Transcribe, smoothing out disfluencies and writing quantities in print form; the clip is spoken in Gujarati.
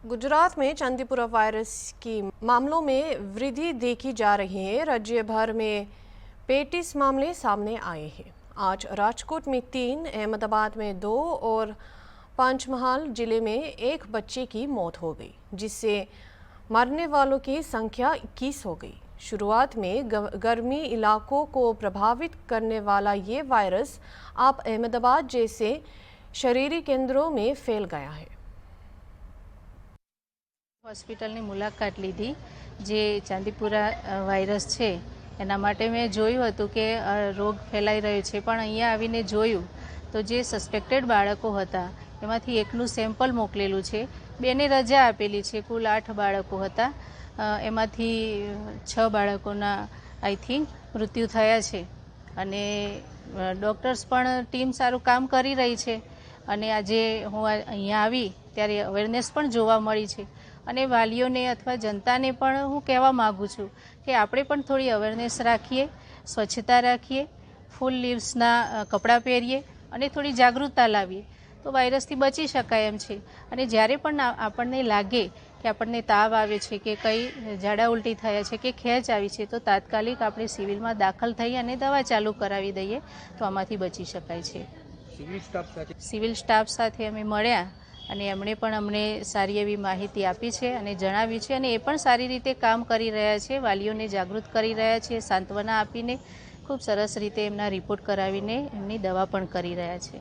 गुजरात में चांदीपुरा वायरस की मामलों में वृद्धि देखी जा रही है। राज्य भर में 35 मामले सामने आए हैं। आज राजकोट में 3, अहमदाबाद में 2 और पंचमहाल जिले में 1 बच्चे की मौत हो गई, जिससे मरने वालों की संख्या 21 हो गई। शुरुआत में गर्मी इलाकों को प्रभावित करने वाला ये वायरस अब अहमदाबाद जैसे शहरी केंद्रों में फैल गया है। હોસ્પિટલની મુલાકાત લીધી જે ચાંદીપુરા વાયરસ છે એના માટે મેં જોયું હતું કે રોગ ફેલાઈ રહ્યો છે, પણ અહીંયા આવીને જોયું તો જે સસ્પેક્ટેડ બાળકો હતા એમાંથી એકનું સેમ્પલ મોકલેલું છે, બેને રજા આપેલી છે। કુલ 8 બાળકો હતા, એમાંથી 6 બાળકોના આઈ થિંક મૃત્યુ થયા છે અને ડૉક્ટર્સ પણ ટીમ સારું કામ કરી રહી છે। અને આજે હું અહીંયા આવી ત્યારે અવેરનેસ પણ જોવા મળી છે અને વાલીઓને અથવા જનતાને પણ હું કહેવા માગું છું કે આપણે પણ થોડી અવેરનેસ રાખીએ, સ્વચ્છતા રાખીએ, ફૂલ લીવ્સના કપડાં પહેરીએ અને થોડી જાગૃતતા લાવીએ તો વાયરસથી બચી શકાય એમ છે। અને જ્યારે પણ આપણને લાગે કે આપણને તાવ આવે છે કે કંઈ ઝાડા ઉલટી થયા છે કે ખેંચ આવી છે તો તાત્કાલિક આપણે સિવિલમાં દાખલ થઈ અને દવા ચાલુ કરાવી દઈએ તો આમાંથી બચી શકાય છે। સિવિલ સ્ટાફ સાથે અમે મળ્યા અને એમણે પણ અમને સારી એવી માહિતી આપી છે અને જણાવી છે અને એ પણ સારી રીતે કામ કરી રહ્યા છે, વાલીઓને જાગૃત કરી રહ્યા છે, સાંત્વના આપીને ખૂબ સરસ રીતે એમના રિપોર્ટ કરાવીને એમની દવા પણ કરી રહ્યા છે।